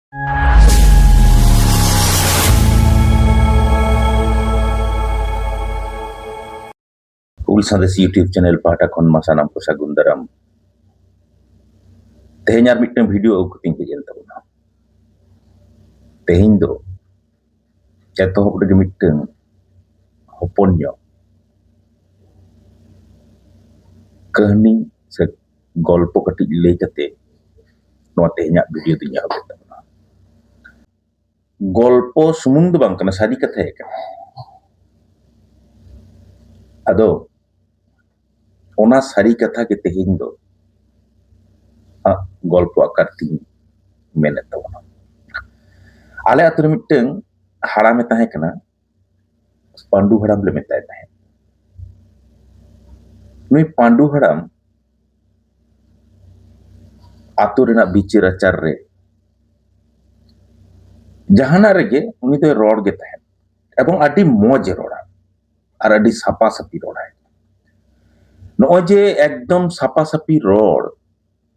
Ulsan YouTube channel pahata kon masanam ko sagun daram. Tehenya ar miteng video aku tinggi jen tabuna. Teheny do jatuh pada miteng hoponyo kahani se golpo katik lay kate no tehenya video tu nya tabuna. Golpo sumung do bang kana sadi kata ya kan. Ado ona sari katha ke teheny do golpo akar ting mene tabuna. Ale atur miteng harame tahe kana Pandu Haram le metai tahe. Nui Pandu Haram atu rena bichir acar re jahana rege uni do rod ge tahe ebong adi moj roda ar adi sapa sapi roda no je ekdom sapa sapi rod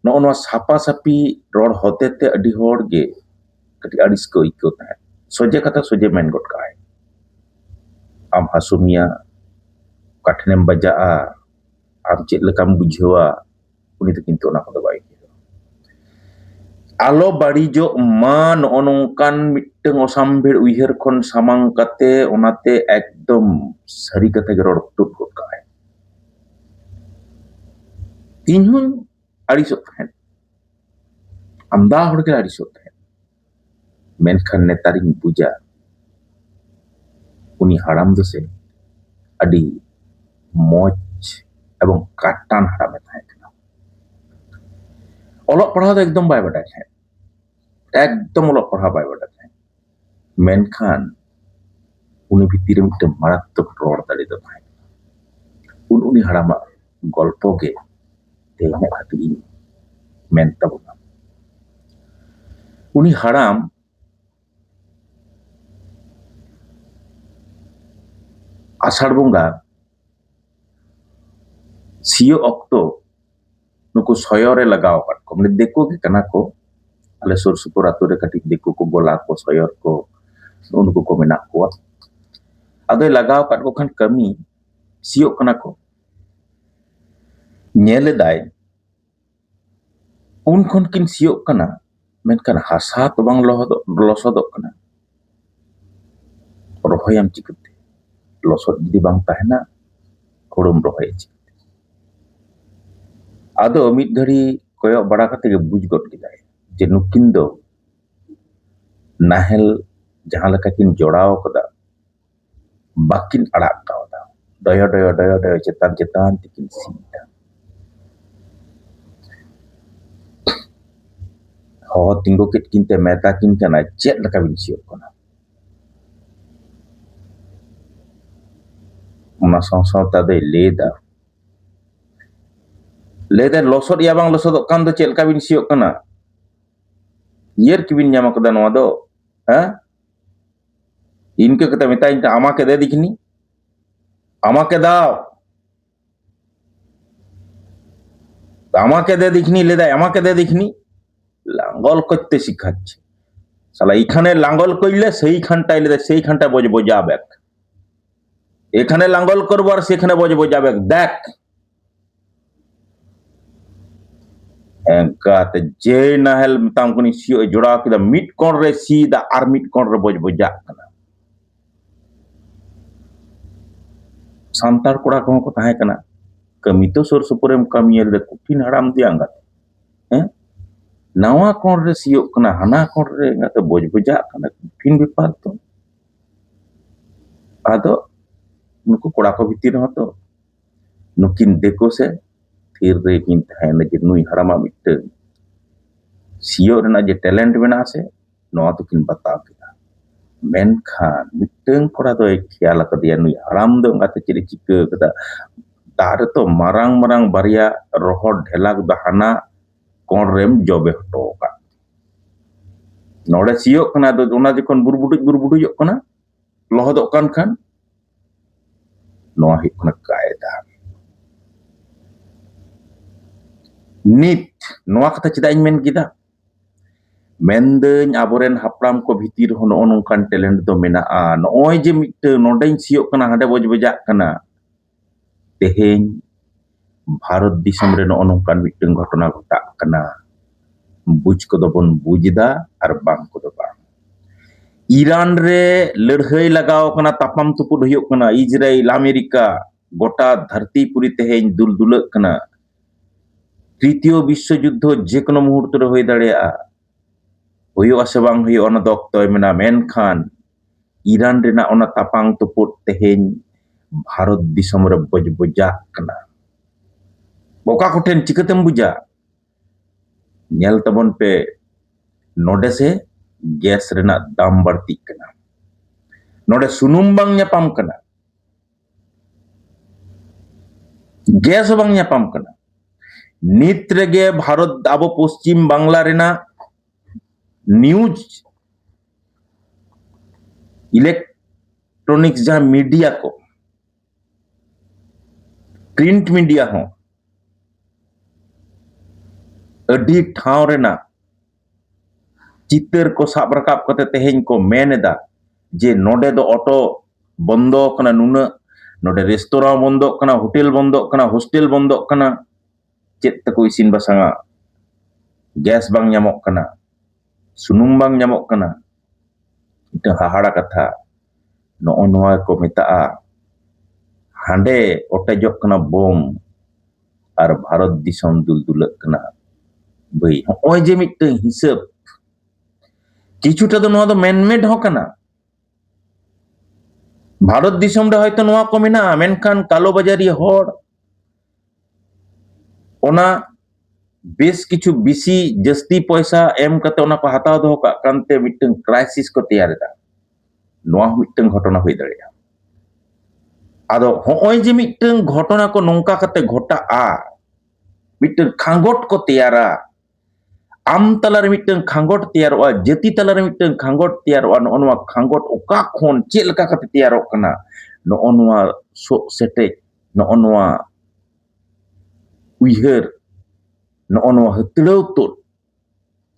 no sapa sapi rod hote te adi hor ge kati adis ko iko tahe soje kata soje main got kai am hasumia kathnem bajaa am chet lekam bujhawa uni to kintu ona kodo baik alo barijo man onongkan miteng osambir uihir kon samang kate onate ekdom sari kate geror tut got kai inhun arisot hen amda hor ge arisot hen menkan netaring puja uni haram do se adi moj ebong katan haram tahe kana olok parhaw do ekdom bai badai tahe ekdom olok parhaw bai badai tahe menkan uni bhitir miteng maratok ror dali do tahe uni harama golpo ge tehenya khati ini men tabuna uni haram asar bunga sio okto nuku soyore lagaw kat ko mane deko ke kana ko ale sur supur atu re kati deko ko bola ko soyor ko nuku ko menak ko ado lagaw kat ko kan kami sio kana ko nyele dai un kon kin sio kana menkan hasa to bang losodok kana rohoyam cikete losod di bang tahna korum rohoy cikete ado mid dhari koyok bada kate ge buj got kidai je nukin do nahel jahan leka kin jodaw kada bakin adak kawda doyo cetan tikin sida ho tinggo kit kinte meta kin kana jet leka bin siok kana una song tade leda losod ya bang losod kan do cel kabin siok kana yer kibin nyama kada no do इनके कते मिता इनका আমাকে দে দেখিনি আমাকে দাও আমাকে দে দেখিনি লেদা আমাকে দে দেখিনি লাঙ্গল করতে শিখাচ্ছে শালা এখানে লাঙ্গল কইলে সেইখানটাই লেদা সেইখানটা বজবো যাবে এখানে লাঙ্গল করব আর সেখানে বজবো যাবে দেখ একাতে যে নাহেল মিতাম কোনি সিও জোড়া কিদা মিট কোন রে সিদা আর মিট কোন রে বজবো যা kana santar kura ko ko tahe kana kami to sur supurem kami le kutin haram diangkat nawa kon re siok kana hana kon re ngata boj boja kana pin bipat to ado nuku kura ko bitir hoto nukin deko se thir re kin tahe na je nui harama mitte siok rena je talent bena se no to kin bata menkan miteng kora do khiala kadiya nui haram do ngata ciri cike kata dar to marang baria rohor dhelak dahana kon rem jobe to ka node siok kana do ona jekon burbudu yok kana lohodok kan noa hik kana kaida nit noa kata cida men kita Mendañ aboren hapram ko bhitir ho no nongkan talent do menaa noy je mitang nodeng siok kana hade bojak kana teheny Bharat disam re no nongkan mitang ghotona ghotak kana buj ko do bon bujda ar bang ko do bang Iran re ladhai lagaw kana tapam tupud huyuk kana Israel Amerika gota dharti puri teheny duldulak kana তৃতীয় বিশ্বযুদ্ধ যে কোনো মুহূর্তে হয়ে দাঁড়িয়ে ᱦᱩᱭᱩᱜ ᱟᱥᱮ ᱵᱟᱝ ᱦᱩᱭᱩᱜ ᱚᱱᱟ ᱫᱚ ᱚᱠᱛᱚᱭ ᱢᱮᱱᱟ ᱢᱮᱱᱠᱷᱟᱱ ᱤᱨᱟᱱ ᱨᱮᱱᱟᱜ ᱚᱱᱟ ᱛᱟᱯᱟᱝ ᱛᱩᱯᱩᱫ ᱛᱮᱦᱮᱧ ᱵᱷᱟᱨᱚᱛ ᱫᱤᱥᱚᱢ ᱨᱮ ᱵᱚᱡᱽᱵᱚᱡᱟᱜ ᱠᱟᱱᱟ ᱚᱠᱟ ᱠᱚᱴᱷᱮᱱ ᱪᱤᱠᱟᱹᱛᱮᱢ ᱵᱩᱡᱟ ᱧᱮᱞ ᱛᱟᱵᱚᱱ ᱯᱮ ᱱᱚᱰᱮ ᱥᱮ ᱜᱮᱥ ᱨᱮᱱᱟᱜ ᱫᱟᱢ ᱵᱟᱹᱲᱛᱤᱜ ᱠᱟᱱᱟ ᱱᱚᱰᱮ ᱥᱩᱱᱩᱢ ᱵᱟᱝ ᱧᱟᱯᱟᱢ ᱠᱟᱱᱟ ᱜᱮᱥ ᱦᱚᱸ ᱵᱟᱝ ᱧᱟᱯᱟᱢ ᱠᱟᱱᱟ ᱱᱤᱛ ᱨᱮᱜᱮ ᱵᱷᱟᱨᱚᱛ ᱟᱵᱚ ᱯᱚᱥᱪᱤᱢ ᱵᱟᱝᱞᱟ ᱨᱮᱱᱟᱜ न्यूज इलेक्ट्रॉनिक्स जहां मीडिया को प्रिंट मीडिया हो अडी ठाव रेना चितर को साब रकाब कते तेहेñ को मेनेदा जे नोडे दो ऑटो बंदो कना नुना नोडे रेस्तोरां बंदो कना होटल बंदो कना हॉस्टल बंदो कना चेत तको इसिन बसांगा गैस बांग ᱧᱟᱢᱚᱜ कना सुनुम बांग ᱧᱟᱢᱚᱜ कना इटा हाहाड़ा कथा ᱱᱚᱜᱼᱚ ᱱᱚᱣᱟ ᱠᱚ ᱢᱮᱛᱟᱜᱼᱟ ᱦᱟᱸᱰᱮ ᱚᱴᱮᱡᱚᱜ ᱠᱟᱱᱟ ᱵᱳᱢ ᱟᱨ ᱵᱷᱟᱨᱚᱛ ᱫᱤᱥᱚᱢ ᱫᱩᱞᱫᱩᱞᱟᱹᱜ ᱠᱟᱱᱟ ᱵᱟᱹᱭ ᱦᱚᱸᱜᱼᱚᱭ ᱡᱮ ᱢᱤᱫᱴᱟᱝ ᱦᱤᱥᱟᱹᱵ ᱠᱤᱪᱷᱩᱴᱟ ᱫᱚ ᱱᱚᱣᱟ ᱫᱚ ᱢᱮᱱᱢᱮᱰ ᱦᱚᱸ ᱠᱟᱱᱟ ᱵᱷᱟᱨᱚᱛ ᱫᱤᱥᱚᱢ ᱨᱮ ᱦᱚᱭᱛᱚ ᱱᱚᱣᱟ ᱠᱚ ᱢᱮᱱᱟᱜᱼᱟ ᱢᱮᱱᱠᱷᱟन ᱠᱟᱞᱳ ᱵᱟᱡᱟᱨᱤ ᱦᱚᱲ ᱚᱱᱟ बेस किछु बिसी जस्ती पैसा एम कते ओना को हताव दो का कांते मिटन क्राइसिस को तैयार दा नोआ मिटन घटना हुई दाड़िया आदो होय जे मिटन घटना को नोंका कते घटा आ मिटन खांगोट को तैयारा आम तलार मिटन खांगोट तैयारोआ जति तलार मिटन खांगोट तैयारोआ नोआ खांगोट ओका खोन चेल लका कते तैयारोक कना नोआ सो सेटे नोआ उइहर नोआ हतलौ तो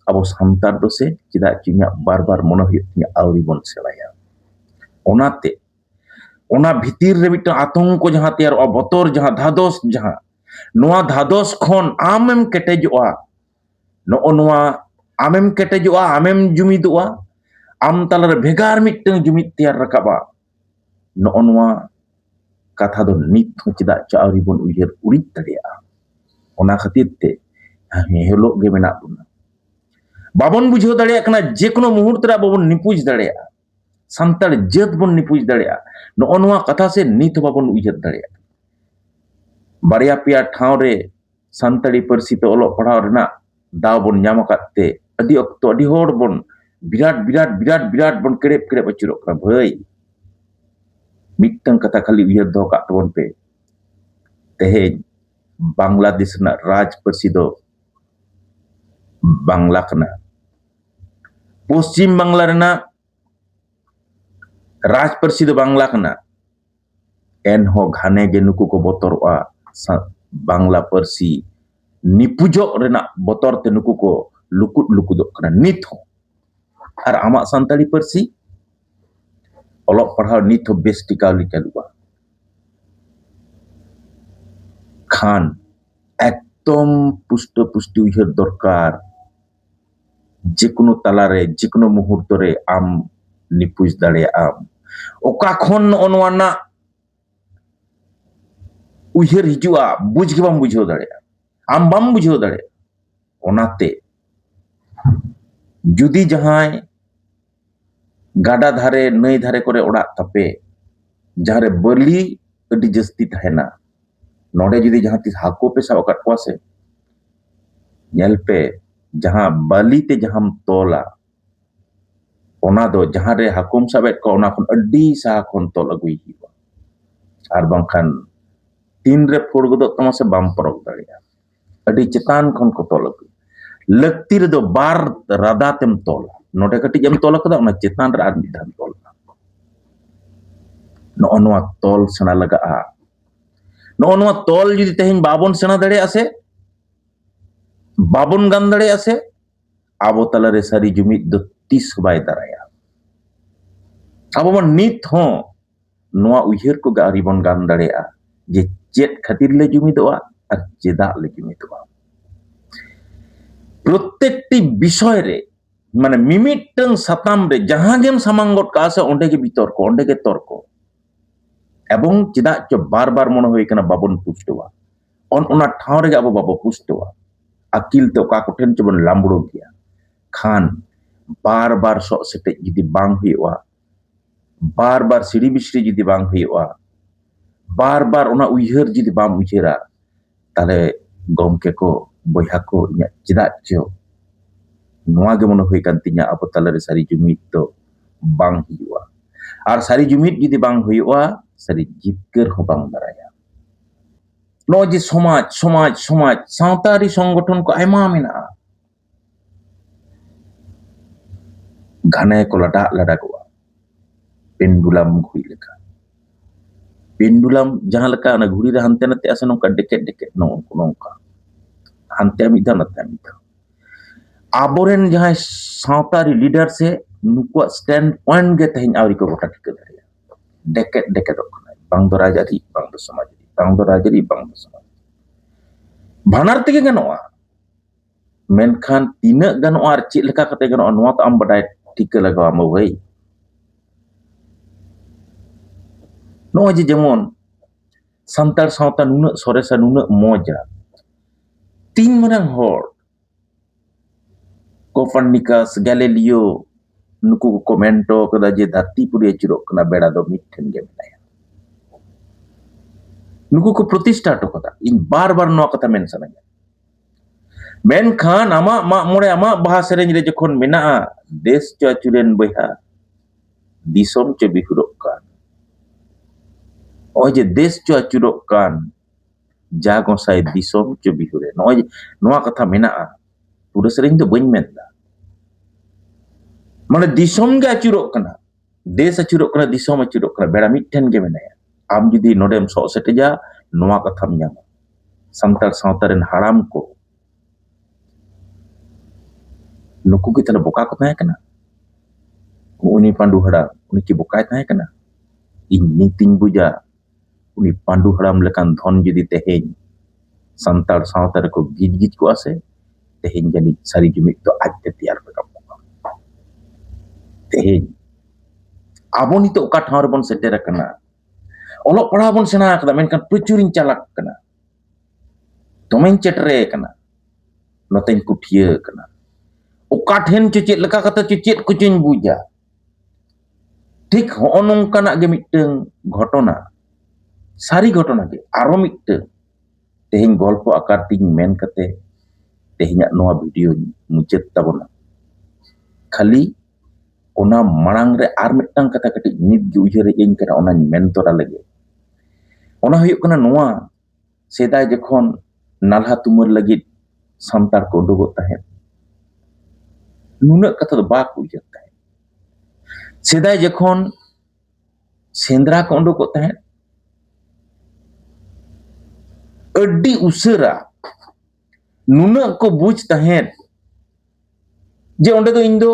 अब सान्तार दो से चिदा चिन्या बार बार मनो हुयुग तिnya आउरी बन सेलाया ओनाते ओना भितिर रे मिटन आतंक जहां तैयारोआ बतर जहां धादोस जहां नोआ धादोस खन आमेम केटेजोआ नोआ आमेम केटेजोआ आमेम जुमिदोआ आम तालारे भेगार मिटन जुमिद तैयार रकाबा नोआ कथा दो नित हो चिदा चा आउरी बन उइहर उरिद दाड़िया ओना खातिर ते हेलोग गे मेना बुना बाबन बुझो दाड़िया कना जे कोनो मुहूर्त रे बाबन निपुज दाड़िया सान्ताड़ जात बन निपुज दाड़िया नोआ कथा से नित बाबन उइहर दाड़िया बारिया पिया ठाव रे सान्ताड़ी पारसी ते ओलो पढ़ाव रेना दाव बन ᱧᱟᱢ अकाते अडी अक्तो अडी होड़ बन बिराट बिराट बिराट बिराट बन केड़ेप केड़ेप अचुरोग कना भाई मिटन कथा खाली उइहर दो का तबन पे तेहेñ बांग्लादेश ना राज पारसी दो बांग्ला कना पश्चिम बांग्ला रेना राज पारसी दो बांग्ला कना एनहो घाने गे नुकु को बतरोआ बांग्ला पारसी निपुजो रेना बतर ते नुकु को लुकुट लुकुदो कना नित हो आर आमा सान्ताड़ी पारसी ओलोग पढ़ाव नित हो बेस टिकावली चालुआ खान एकदम पुष्ट पुष्टि उइहर दरकार जेकोनो तालारे जेकोनो मुहूर्त रे आम निपुज दाड़े आम ओका खन नोना उइहर हिजुआ बुझ के बाम बुझो दाड़े आम बाम बुझो दाड़े ओनाते जुदी जहां गाडा धारे नई धारे करे ओड़ा तापे जहां रे बरली अडी जस्ती तहेना नोडे जुदी जहां तिस हाको पे साब अकाट कोआ से नेल पे जहां बाली ते जहां तोला ओना दो जहां रे हाकुम साबेट को ओना खन अड्डी सा खन तोल अगुई हिबा आर बांखान तीन रे फोड़ गदो तमा से बाम परक दाड़िया अड्डी चेतान खन को तोल अगुई लक्ति रे दो बार रादा तेम तोल नोडे कटिज एम तोल कदा ओना चेतान रे आर मिधान तोल नोआ तोल सेना लगा नोआ तोल जुदी तेहेñ बाबन सेना दाड़िया से बाबन गान दाड़िया से abo talare sari jumit do tis bai daraya abo mon nit ho noa uihir ko ga aribon gan dareya je chet khatir le jumidoa ar chedak le jumidoa প্রত্যেকটি বিষয়ে মানে মিমিটং সাতাম রে যাহা গেম সামাঙ্গত কাছে অন্ডে গে বিতর্ক অন্ডে গে তর্ক এবং চেদা চ বারবার মনে হয় কেনা বাবন পুষ্টवा অনা ঠাও রে আবো বাবো পুষ্টवा akil te oka koten cobon lamburo gya khan bar sok sete judi bang huyuwa bar siri bisri judi bang huyuwa bar ona uihar judi bam uihara tale gomke ko boyha ko inya cheda cho noa ge mone hoy kan tinya abo talare sari jumit to bang huyuwa ar sari jumit judi bang huyuwa sari jipker ho bang daraya no je somaj sautari সংগঠন ko aima mena घने को लड़ा को pendulum घुई लेका pendulum जहां लेका ना घुड़ी रे हंते नते आसे नोका डेके नोका हंते मिदा नते मिदा आबोरेन जहां सावतारी लीडर से नुको स्टैंड पॉइंट गे तहिन आवरी को गोटा ठिक दरिया डेके दो बांग दो राजारी बांग दो समाजरी बांग दो राजारी बांग दो समाज भानार तेगे गनोआ मेनखान तीना गनोआ आर चेक लेका कते गनोआ नोआ तो आम बडाय टिका लगावा म भाई नो जे जेमन santar sauta nuna soresa nuna moja tin marang hor Copernicus Galileo nuku komento kada je dhati puri achurok kana beda do mitten ge menaya nuku ko protishta to kata in bar no kata mention aya men khan ama ma more ama bahasa re jokhon menaa desh cho achuren boyha disom cho bihurok kan oy je desh cho achurok kan jago sai disom cho bihure noy noa katha menaa pura sereng do bain menda mane disom ge achurok kana desh achurok kana disom achurok kana beda mitten ge menaya am judi nodem so seteja noa katham nyama santal sautaren haram ko nuku kita boka ko tahe kana uni pandu hada uni ki bokai tahe kana ini tin buja uni pandu haram lekan dhon judi teheny santal sautar ko git ko ase teheny jani sari jumit to ajte tiyar rakam teheny aboni to oka thawar bon setera kana olok padha bon sena kada menkan prochurin chalak kana tomen chetre kana noten kuthia kana oka then cecet leka kata cecet kucing buja ঠিক অনঙ্কানাক গে meeting ঘটনা সারি ঘটনা গে আরো meeting তেহিং গল্প আকার তিং main কাতে তেহিংা নোয়া video মুচাদ তাবনা খালি ওনা মারাং রে আর মিটং কাতা কাটি নিত গে উইহারে ইং kana ওনা মেন তোরা লাগে ওনা হুয়ুগ kana নোয়া সেদাই যখন নালহা তুমুর লাগি সান্তার কো উডুগত তাহেন নুনা কথা তো বাক উইহার তাহেন सेदाय जखन सेंद्रा को उडुकोत तहेन अड्डी उसेरा नुना को बुझ तहेन जे ओंडे दो इन दो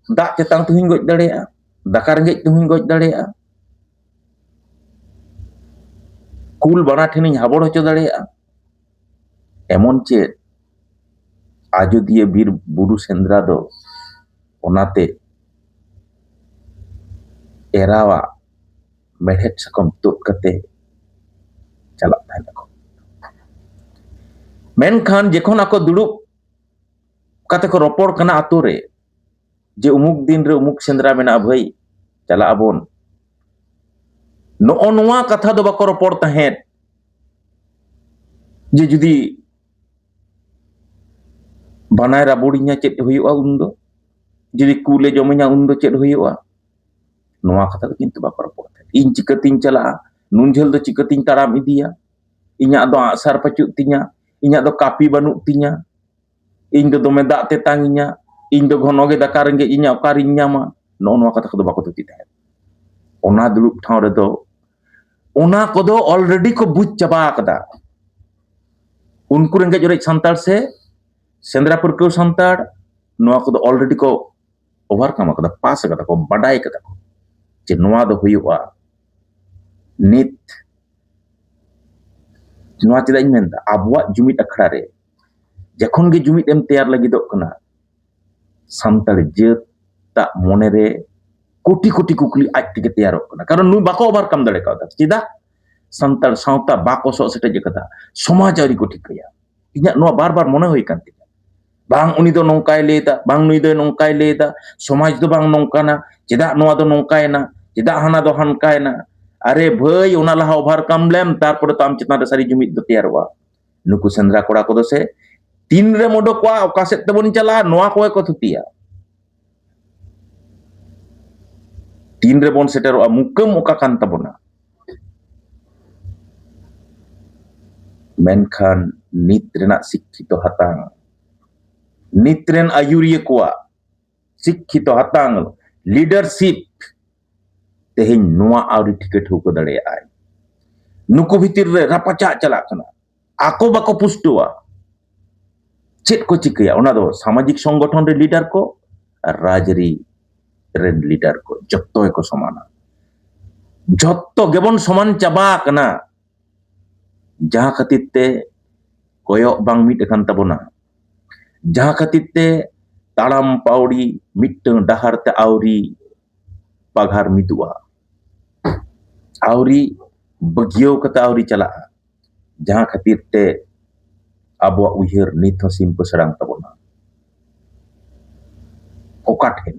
दा चेतांग तुहिं गoj दाड़ेया दाका रेंगेज तुहिं गoj दाड़ेया कुल बाना ठेनिं हाबड़ होचो दाड़ेया एमन चे आजोदिया बीर बुरु सेंद्रा दो ओनाते एरावा मेढ़ेट सकम तुद कते चलत तहनako मेनखान जेखन ako दुड़ुब कते को रोपड़ कना आतो रे जे उमुक दिन रे उमुक सेंद्रा मेना भाई चला आबोन नो नोआ कथा दो बाको रोपड़ तहेन जे जुदी बनाय राबुड़िया चेद हुयुआ उन्दो जुदी कुले जमिना उन्दो चेद हुयुआ नोआ कथा दो किंतु बाको रोपड़ इन चिकतिन चला नुन झेल दो चिकतिन ताराम इदिया इन्या दो आसार पचुक तिnya इन्या दो कापी बानुक तिnya इन दो दोमे दाग तेतांग इnya इन दो घनो गे दाका रेंगे इnya ओकारिन ᱧᱟᱢᱟ नो नोआ कथा को बाको तुति तहे ओना दुलुप ठाव रे दो ओना कोदो ऑलरेडी को बुझ चबा कदा उनको रेंगे जोरे संतार से Shendra पुरकौ संतार noa ko do already ko overcome akada, pass akada ko, badai akada ko je noa do huyuga nit noa chedak ᱤᱧ ᱢᱮᱱᱫᱟ ᱟᱵᱚᱣᱟᱜ ᱡᱩᱢᱤᱫ ᱟᱠᱷᱲᱟ ᱨᱮ ᱡᱚᱠᱷᱚᱱ ᱜᱮ ᱡᱩᱢᱤᱫ ᱮᱢ ᱛᱮᱭᱟᱨ ᱞᱟᱹᱜᱤᱫᱚᱜ ᱠᱟᱱᱟ ᱥᱟᱱᱛᱟᱲ ᱡᱟᱹᱛᱟᱜ ᱢᱚᱱᱮᱨᱮ কোটি কোটি কুকলি আজ থেকে তেয়ারᱚᱜ ᱠᱟᱱᱟ কারণ ᱱᱩᱭ ᱵᱟᱠᱚ ᱳভারᱠᱟᱢ ᱫᱟᱲᱮ ᱠᱟᱣᱫᱟ ᱪᱮᱫᱟᱜ ᱥᱟᱱᱛᱟᱲ ᱥᱟᱶᱛᱟ ᱵᱟᱠᱚ ᱥᱚᱜ ᱥᱮᱴᱮᱡ ᱟᱠᱟᱫᱟ ᱥᱚᱢᱟᱡᱽ ᱟᱹᱨᱤ ᱠᱚ ᱴᱷᱤᱠᱟᱹᱭᱟ ᱤᱧᱟᱹᱜ ᱱᱚᱣᱟ ᱵᱟᱨ ᱵᱟᱨ ᱢᱚᱱᱮ ᱦᱩᱭ ᱠᱟᱱ ᱛᱤᱧᱟ ᱵᱟᱝ ᱩᱱᱤ ᱫᱚ ᱱᱚᱝᱠᱟᱭ ᱞᱟᱹᱭᱫᱟ ᱵᱟᱝ ᱱᱩᱭ ᱫᱚ ᱱᱚᱝᱠᱟᱭ ᱞᱟᱹᱭᱫᱟ ᱥᱚᱢᱟᱡᱽ ᱫᱚ ᱵᱟᱝ ᱱᱚᱝᱠᱟᱱᱟ ᱪᱮᱫᱟᱜ ᱱᱚᱣᱟ ᱫᱚ ᱱᱚᱝᱠᱟᱭᱮᱱᱟ ᱪᱮᱫᱟᱜ ᱦᱟᱱᱟ ᱫᱚ ᱦᱟᱱᱠᱟᱭᱮᱱᱟ ᱟᱨᱮ ᱵᱷᱟᱹᱭ ᱚᱱᱟ ᱞᱟᱦᱟ ᱳভারᱠᱟᱢ ᱞᱮᱢ ᱛᱟᱨᱯᱚᱨᱮ ᱛᱚ ᱟᱢ ᱪᱮᱛᱟᱱ ᱨᱮ ᱥᱟᱹᱨᱤ ᱡᱩᱢᱤᱫ ᱫᱚ ᱛᱮᱭᱟᱨᱚᱜᱼᱟ ᱱᱩᱠᱩ ᱥᱮᱸᱫᱽᱨᱟ ᱠᱚᱲᱟ ᱠᱚᱫᱚ ᱥᱮ ᱛᱤᱱᱨᱮ ᱚᱰᱚᱠᱚᱜᱼᱟ ᱚᱠᱟ ᱥᱮᱫ ᱛᱮᱵᱚᱱ ᱪᱟᱞᱟᱜᱼᱟ ᱱᱚᱣᱟ ᱠᱚᱜᱮ ᱠᱚ ᱛᱷᱩᱛᱤᱭᱟ ᱛᱤᱱ ᱨᱮᱵᱚᱱ ᱥᱮᱴᱮᱨᱚᱜᱼᱟ ᱢᱩᱠᱟᱹᱢ ᱚᱠᱟ ᱠᱟᱱ ᱛᱟᱵᱚᱱᱟ ᱢᱮᱱᱠᱷᱟᱱ ᱱᱤᱛ ᱨᱮᱱᱟᱜ ᱥᱤক্ষᱤᱛᱚ ᱦᱟᱛᱟᱝ ᱱᱤᱛ ᱨᱮᱱ ᱟᱹᱭᱩᱨᱤᱭᱟᱹ ᱠᱚᱣᱟᱜ ᱥᱤক্ষᱤᱛᱚ ᱦᱟᱛᱟᱝ ᱞᱤᱰᱟᱨᱥᱤᱯ ᱛᱮᱦᱮᱧ ᱱᱚᱣᱟ ᱟᱹᱣᱨᱤ ᱴᱷᱤᱠᱟᱹ ᱴᱷᱟᱹᱣᱠᱟᱹ ᱫᱟᱲᱮᱭᱟᱜᱼᱟᱭ ᱱᱩᱠᱩ ᱵᱷᱤᱛᱤᱨ ᱨᱮ ᱨᱟᱯᱟᱪᱟᱜ ᱪᱟᱞᱟᱜ ᱠᱟᱱᱟ ᱟᱠᱚ ᱵᱟᱠᱚ ᱯᱩᱥᱴᱟᱹᱣᱟ ᱪᱮᱫ ᱠᱚ ᱪᱤᱠᱟᱹᱭᱟ ᱚᱱᱟ ᱫᱚ ᱥᱟᱢᱟᱡᱤᱠ ᱥᱚᱝᱜᱚᱴᱷᱚᱱ ᱨᱮ ᱞᱤᱰᱟᱨ ᱠᱚ ᱟᱨ ᱨᱟᱡᱽᱟᱹᱨᱤ ᱨᱮᱱ ᱞᱤᱰᱟর ᱠᱚ ᱡᱚᱛᱚ ᱜᱮᱠᱚ ᱥᱚᱢᱟᱱᱟ ᱡᱚᱛᱚ ᱜᱮᱵᱚᱱ ᱥᱚᱢᱟᱱ ᱪᱟᱵᱟ ᱟᱠᱟᱱᱟ ᱡᱟᱦᱟᱸ ᱠᱷᱟᱹᱛᱤᱨ ᱛᱮ ᱠᱚᱭᱚᱜ ᱵᱟᱝ ᱢᱤᱫ ᱟᱠᱟᱱ ᱛᱟᱵᱚᱱᱟ ᱡᱟᱦᱟᱸ ᱠᱷᱟᱹᱛᱤᱨ ᱛᱮ ᱛᱟᱲᱟᱢ ᱯᱟᱣᱲᱤ ᱢᱤᱫᱴᱟᱝ ᱰᱟᱦᱟᱨ ᱛᱮ ᱟᱣᱨᱤ ᱯᱟᱜᱷᱟᱨ ᱢᱤᱫᱩᱜᱼᱟ ᱟᱣᱨᱤ ᱵᱟᱹᱜᱤᱭᱟᱹᱣ ᱠᱟᱛᱮ ᱟᱣᱨᱤ ᱪᱟᱞᱟᱜᱼᱟ ᱡᱟᱦᱟᱸ ᱠᱷᱟᱹᱛᱤᱨ ᱛᱮ ᱟᱵᱚᱣᱟᱜ ᱩᱭᱦᱟᱹᱨ ᱱᱤᱛ ᱦᱚᱸ ᱥᱤᱢ ᱯᱟᱹᱥᱲᱟᱝ ᱛᱟᱵᱚᱱᱟ ᱚᱠᱟ ᱴᱷᱮᱱ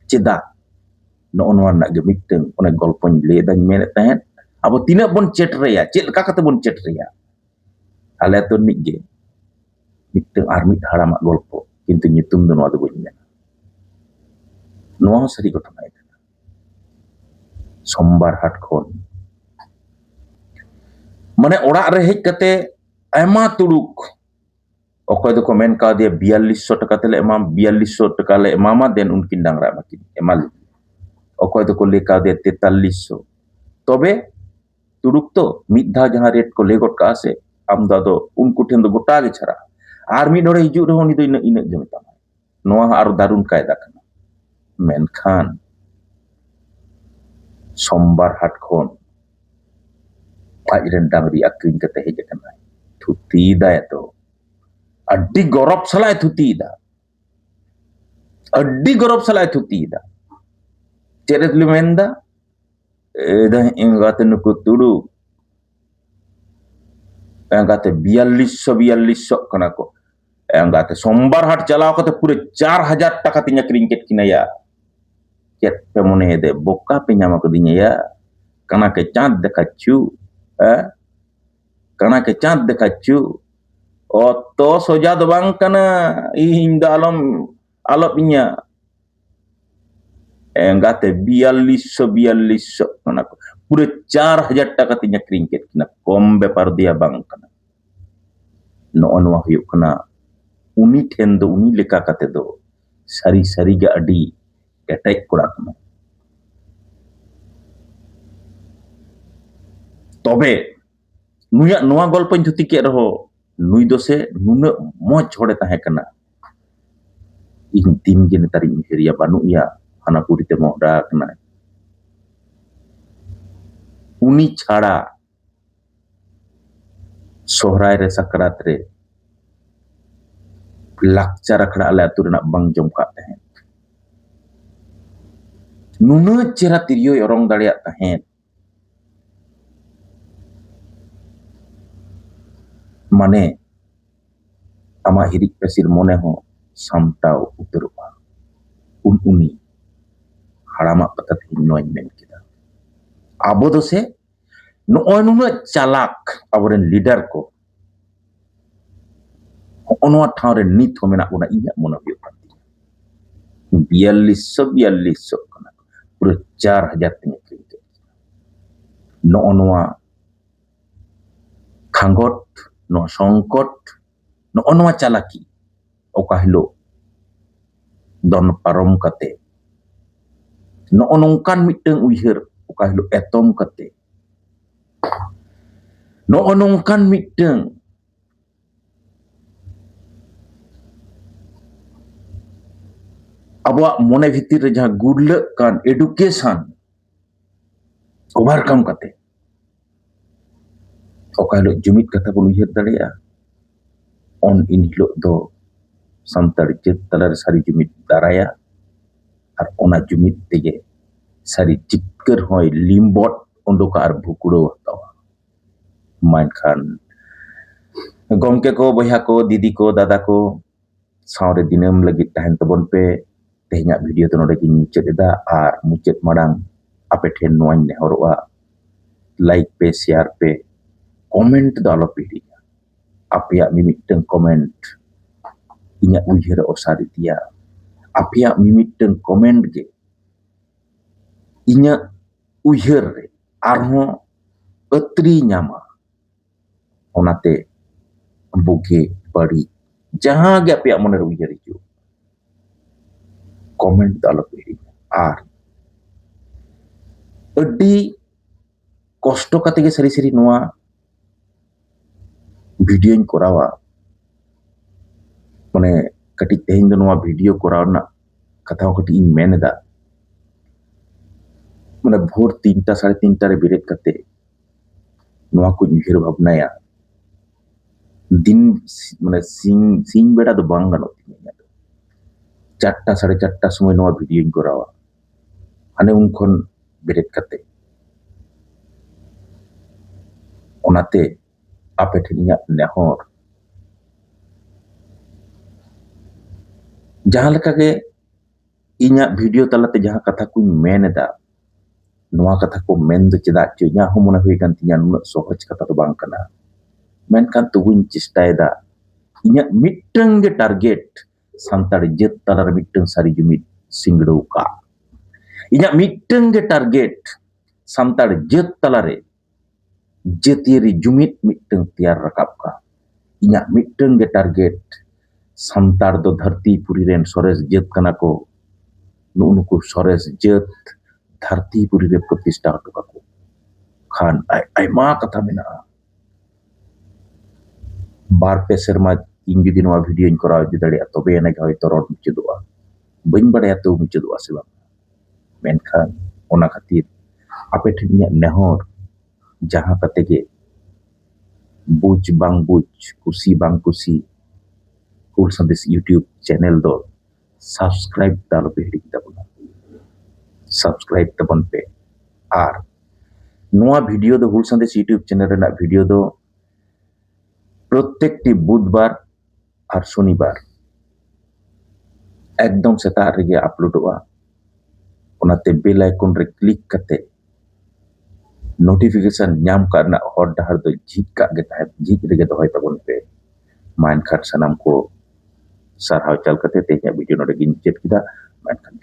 ᱪᱮᱫᱟᱜ ᱱᱚᱜᱼᱚ ᱱᱚᱣᱟ ᱨᱮᱱᱟᱜ ᱜᱮ ᱢᱤᱫᱴᱟᱝ ᱚᱱᱮ ᱜᱚᱞᱯᱚᱧ ᱞᱟᱹᱭᱫᱟᱧ ᱢᱮᱱᱮᱫ ᱛᱟᱦᱮᱸᱫ ᱟᱵᱚ ᱛᱤᱱᱟᱹᱜ ᱵᱚᱱ ᱪᱮᱴᱨᱮᱭᱟ ᱪᱮᱫ ᱞᱮᱠᱟ ᱠᱟᱛᱮ ᱵᱚᱱ ᱪᱮᱴᱨᱮᱭᱟ ᱟᱞᱮ ᱟᱹᱛᱩ ᱨᱤᱱᱤᱡ ᱜᱮ ᱢᱤᱫᱴᱟᱝ ᱟᱨ ᱢᱤᱫ ᱦᱟᱲᱟᱢᱟᱜ ᱜᱚᱞᱯᱚ ᱠᱤᱱᱛᱩ ᱧᱩᱛᱩᱢ ᱫᱚ ᱱᱚᱣᱟ ᱫᱚ ᱵᱟᱹᱧ ᱢᱮᱱᱟ ᱱᱚᱣᱟ ᱦᱚᱸ ᱥᱟᱹᱨᱤ ᱜᱷᱚᱴᱚᱱᱟ ᱠᱟᱱᱟ ᱥᱳᱢᱵᱟᱨ ᱦᱟᱴ ᱠᱷᱚᱱ ᱢᱟᱱᱮ ᱚᱲᱟᱜ ᱨᱮ ᱦᱮᱡ ᱠᱟᱛᱮ ᱟᱭᱢᱟ ᱛᱩᱲᱩᱠ ᱚᱠᱚᱭ ᱫᱚᱠᱚ ᱢᱮᱱ ᱠᱟᱣᱫᱮᱭᱟ 4200 টাকা ᱛᱮᱞᱮ ᱮᱢᱟᱢ 4200 টাকা ᱞᱮ ᱮᱢᱟᱢᱟ ᱫᱮᱱ ᱩᱱᱠᱤᱱ ᱰᱟᱝᱨᱟ ᱮᱢᱟ ᱞᱮ ᱚᱠᱚᱭ ᱫᱚᱠᱚ ᱞᱟᱹᱭ ᱠᱟᱣᱫᱮᱭᱟ 4300 ᱛᱚᱵᱮ ᱛᱩᱲᱩᱠ ᱛᱚ ᱢᱤᱫ ᱫᱷᱟᱣ ᱡᱟᱦᱟᱸ ᱨᱮᱴ ᱠᱚ ᱞᱟᱹᱭ ᱜᱚᱫ ᱠᱟᱜᱼᱟ ᱥᱮ ᱟᱢ ᱫᱚ ᱟᱫᱚ ᱩᱱᱠᱩ ᱴᱷᱮᱱ ᱫᱚ ᱜᱚᱴᱟ ᱜᱮ ᱪᱷᱟᱲᱟ ᱟᱨ ᱢᱤᱫ ᱦᱚᱲᱮ ᱦᱤᱡᱩᱜ ᱨᱮᱦᱚᱸ ᱩᱱᱤ ᱫᱚ ᱤᱱᱟᱹᱜ ᱜᱮ ᱢᱮᱛᱟᱢᱟ ᱱᱚᱣᱟ ᱦᱚᱸ ᱟᱨᱚ ᱫᱟᱨᱩᱱ ᱠᱟᱭᱫᱟ ᱠᱟᱱᱟ ᱢᱮᱱᱠᱷᱟᱱ ᱥᱳᱢᱵᱟᱨ ᱦᱟᱴ ᱠᱷᱚᱱ ᱟᱡᱨᱮᱱ ᱰᱟᱝᱨᱤ ᱟᱠᱷᱨᱤᱧ ᱠᱟᱛᱮ ᱦᱮᱡ ᱟᱠᱟᱱᱟᱭ ᱛᱷᱩᱛᱤᱭᱮᱫᱟᱭ ᱛᱚ ᱟᱹᱰᱤ ᱜᱚᱨᱚᱵ ᱥᱟᱞᱟᱜ ᱮ ᱛᱷᱩᱛᱤᱭᱮᱫᱟ ᱟᱹᱰᱤ ᱜᱚᱨᱚᱵ ᱥᱟᱞᱟᱜ ᱮ ᱛᱷᱩᱛᱤᱭᱮᱫᱟ ᱪᱮᱫ ᱮ ᱢᱮᱱᱫᱟ ᱮᱸᱜᱟᱛᱮ ᱱᱩᱠᱩ ᱛᱩᱲᱩᱠ ᱮᱸᱜᱟᱛᱮ 4200 ᱠᱟᱱᱟ ᱠᱚ ᱮᱸᱜᱟᱛᱮ ᱥᱳᱢᱵᱟᱨ ᱦᱟᱴ ᱪᱟᱞᱟᱣ ᱠᱟᱛᱮ ᱯᱩᱨᱟᱹ 4000 টাকা ᱛᱤᱧ ᱟᱠᱷᱨᱤᱧ ᱠᱮᱫ ᱠᱤᱱᱟᱹᱭᱟ ᱪᱮᱫ ᱯᱮ ᱢᱚᱱᱮᱭᱮᱫᱟ ᱵᱚᱠᱟ ᱯᱮ ᱧᱟᱢ ᱟᱠᱟᱫᱤᱧᱟ ᱭᱟ কানা কে চাঁদ দেখাচ্ছু কানা কে চাঁদ দেখাচ্ছু অত সোজা ᱫᱚ ᱵᱟᱝ ᱠᱟᱱᱟ ᱤᱧ ᱫᱚ ᱟᱞᱚᱯ ᱤᱧᱟ ᱮᱸᱜᱟᱛᱮ 4200 ᱠᱟᱱᱟ ᱠᱚ পুরো 4000 টাকা ᱛᱤᱧ ᱟᱠᱷᱨᱤᱧ ᱠᱮᱫ ᱠᱤᱱᱟ ᱠᱚᱢ ᱵᱮᱯᱟᱨ ᱫᱮᱭᱟ ᱵᱟᱝ ᱠᱟᱱᱟ ᱱᱚᱜᱼᱚ ᱱᱚᱣᱟ ᱦᱩᱭᱩᱜ ᱠᱟᱱᱟ ᱩᱱᱤ ᱴᱷᱮᱱ ᱫᱚ ᱩᱱᱤ ᱞᱮᱠᱟ ᱠᱟᱛᱮ ᱫᱚ ᱥᱟᱹᱨᱤᱜᱮ ᱟᱹᱰᱤ ᱠᱮᱴᱮᱡ ᱠᱚᱲᱟ ᱠᱟᱱᱟ ᱛᱚᱵᱮ ᱱᱩᱭᱟᱜ ᱱᱚᱣᱟ ᱜᱚᱞᱯᱚᱧ ᱛᱷᱩᱛᱤ ᱠᱮᱫ ᱨᱮᱦᱚᱸ ᱱᱩᱭ ᱫᱚ ᱥᱮ ᱱᱩᱱᱟᱹᱜ ᱢᱚᱡᱽ ᱦᱚᱲᱮ ᱛᱟᱦᱮᱸ ᱠᱟᱱᱟ ᱤᱧ ᱫᱤᱱᱜᱮ ᱱᱮᱛᱟᱨᱤᱧ ᱩᱭᱦᱟᱹᱨᱮᱭᱟ ᱵᱟᱹᱱᱩᱜᱼᱭᱟ ᱦᱟᱱᱟᱯᱩᱨᱤᱛᱮ ᱢᱚᱦᱰᱟ ᱟᱠᱟᱱᱟᱭ ᱩᱱᱤ ᱪᱷᱟᱲᱟ ᱥᱚᱦᱨᱟᱭ ᱨᱮ ᱥᱟᱠᱨᱟᱛ ᱨᱮ ᱞᱟᱠᱪᱟᱨ ᱟᱠᱷᱲᱟ ᱟᱞᱮ ᱟᱹᱛᱩ ᱨᱮᱱᱟᱜ ᱵᱟᱝ ᱡᱚᱢ ᱠᱟᱜ ᱛᱟᱦᱮᱸᱫ ᱱᱩᱱᱟᱹᱜ ᱪᱮᱦᱨᱟ ᱛᱤᱨᱭᱳᱭ ᱚᱨᱚᱝ ᱫᱟᱲᱮᱭᱟᱜ ᱛᱟᱦᱮᱸᱫ ᱢᱟᱱᱮ ᱟᱢᱟᱜ ᱦᱤᱨᱤᱡ ᱯᱟᱹᱥᱤᱨ ᱢᱚᱱᱮ ᱦᱚᱸ ᱥᱟᱢᱴᱟᱣ ᱩᱛᱟᱹᱨᱚᱜᱼᱟ ᱩᱱᱤ ᱦᱟᱲᱟᱢᱟᱜ ᱠᱟᱛᱷᱟ ᱛᱮᱧ ᱱᱚᱣᱟᱧ ᱢᱮᱱ ᱠᱮᱫᱟ ᱟᱵᱚ ᱫᱚ ᱥᱮ ᱱᱚᱜᱼᱚᱭ ᱱᱩᱱᱟᱹᱜ ᱪᱟᱞᱟᱠ ᱟᱵᱚᱨᱮᱱ ᱞᱤᱰᱟᱨ ᱠᱚ ᱦᱚᱸᱜᱼᱚ ᱱᱚᱣᱟ ᱴᱷᱟᱶ ᱨᱮ ᱱᱤᱛ ᱦᱚᱸ ᱢᱮᱱᱟᱜ ᱵᱚᱱᱟ ᱤᱧᱟᱹᱜ ᱢᱚᱱᱮ ᱦᱩᱭᱩᱜ ᱠᱟᱱ ᱛᱤᱧᱟ 4200 ᱠᱟᱱᱟ ᱯᱩᱨᱟᱹ 4000 ᱛᱤᱧ ᱟᱠᱷᱨᱤᱧ ᱠᱮᱫ ᱱᱚᱜᱼᱚ ᱱᱚᱣᱟ ᱠᱷᱟᱸᱜᱚᱴ ᱱᱚᱣᱟ ᱥᱚᱝᱠᱚᱴ ᱱᱚᱜᱼᱚ ᱱᱚᱣᱟ ᱪᱟᱞᱟᱠᱤ ᱚᱠᱟ ᱦᱤᱞᱳᱜ ᱫᱚᱱ ᱯᱟᱨᱚᱢ ᱠᱟᱛᱮ ᱱᱚᱜᱼᱚ ᱱᱚᱝᱠᱟᱱ ᱢᱤᱫᱴᱟᱝ ᱩᱭᱦᱟᱹᱨ ᱚᱠᱟ ᱦᱤᱞᱳᱜ ᱮᱛᱚᱢ ᱠᱟᱛᱮ ᱱᱚᱜᱼᱚ ᱱᱚᱝᱠᱟᱱ ᱢᱤᱫᱴᱟᱝ abuak mone bhitir re jahan gurlak kan education overcome kate oka hilok jumid katha bon uyhar daᱲᱮᱭᱟᱜᱼᱟ on in hilok do santar jaat talar sari jumid daraya ar ona jumid tege sari jitkar hoy limbot ondoka ar bhukuro hatawa mainkhan gomke ko boyha ko didi ko dada ko sawre dinam lagit tahen tabon pe tehinya video to node gin muchet eda ar muchet madang ape then noain nehoroa like pe share pe comment do alo pidi apeyak mimiteng comment inya uyhar osari tia apeyak mimiteng comment ge inya uyhar re arhon atri nyama onate buge bari jahan ge apeyak moner uyhar hiju comment do alo pidi ar adi kosto kate ge sari-sari noa video ᱤᱧ ᱠᱚᱨᱟᱣᱟ ᱢᱟᱱᱮ ᱠᱟᱹᱴᱤᱡ ᱛᱮᱦᱮᱧ ᱫᱚ ᱱᱚᱣᱟ video ᱠᱚᱨᱟᱣ ᱨᱮᱱᱟᱜ ᱠᱟᱛᱷᱟ ᱦᱚᱸ ᱠᱟᱹᱴᱤᱡ ᱤᱧ ᱢᱮᱱ ᱮᱫᱟ ᱢᱟᱱᱮ ᱵᱷᱳᱨ 3টা 3:30 ᱨᱮ ᱵᱮᱨᱮᱫ ᱠᱟᱛᱮ ᱱᱚᱣᱟ ᱠᱚᱧ ᱩᱭᱦᱟᱹᱨ ᱵᱷᱟᱵᱽᱱᱟᱭᱟ ᱫᱤᱱ ᱢᱟᱱᱮ ᱥᱤᱧ ᱵᱮᱲᱟ ᱫᱚ ᱵᱟᱝ ᱜᱟᱱᱚᱜ ᱛᱤᱧᱟ ᱤᱧᱟᱹᱜ ᱫᱚ 4টা 4:30 সময় ᱱᱚᱣᱟ ᱵᱷᱤᱰᱤᱭᱳᱧ ᱠᱚᱨᱟᱣᱟ ᱦᱟᱱᱮ ᱩᱱ ᱠᱷᱚᱱ ᱵᱮᱨᱮᱫ ᱠᱟᱛᱮ ᱚᱱᱟᱛᱮ ape then inyak nehor jahan leka ge inyak video talate jahan katha kuñ men eda noa katha ko men do chedak cho inyak ho mone hui kan tinya nunat sohoj katha do bang kana menkan tubuñ chestayeda inyak mittang ge target santar jaat talar mittang sari jumid singdo ka inyak mittang ge target santar jaat talare jatiari jumid mittang tiar rakap ka inyak mittang ge target santar do dharti puri ren sores jaat kana ko nuku sores jaat dharti puri re pratishta hoto kako khan aima katha mena'a bar pe serma ᱤᱧ ᱡᱩᱫᱤ ᱱᱚᱣᱟ ᱵᱷᱤᱰᱤᱭᱳᱧ ᱠᱚᱨᱟᱣ ᱤᱫᱤ ᱫᱟᱲᱮᱭᱟᱜᱼᱟ ᱛᱚᱵᱮ ᱮᱱᱟᱜ ᱦᱚᱭᱛᱚ ᱨᱚᱲ ᱢᱩᱪᱟᱹᱫᱚᱜᱼᱟ ᱵᱟᱹᱧ ᱵᱟᱲᱟᱭᱟ ᱛᱚ ᱢᱩᱪᱟᱹᱫᱚᱜᱼᱟ ᱥᱮ ᱵᱟᱝ ᱢᱮᱱᱠᱷᱟᱱ ᱚᱱᱟ ᱠᱷᱟᱹᱛᱤᱨ ᱟᱯᱮ ᱴᱷᱮᱱ ᱤᱧᱟᱹᱜ ᱱᱮᱦᱚᱨ ᱡᱟᱦᱟᱸ ᱠᱟᱛᱮ ᱜᱮ buj bang buj kusi bang kusi Hul Sandesh YouTube channel do subscribe dalo pe hirik tabona subscribe tabon pe ar noa video do Hul Sandesh YouTube channel rena video do প্রত্যেকটি বুধবার আর শনিবার একদম সেটাগ rege আপলোডoga onate bell icon re click kate notification nyam karna hor dahar do jhik ka ge tahe jhik rege dohoy tabon pe main khat sanam ko sarhaw chal kate te video node gin chet kida main khat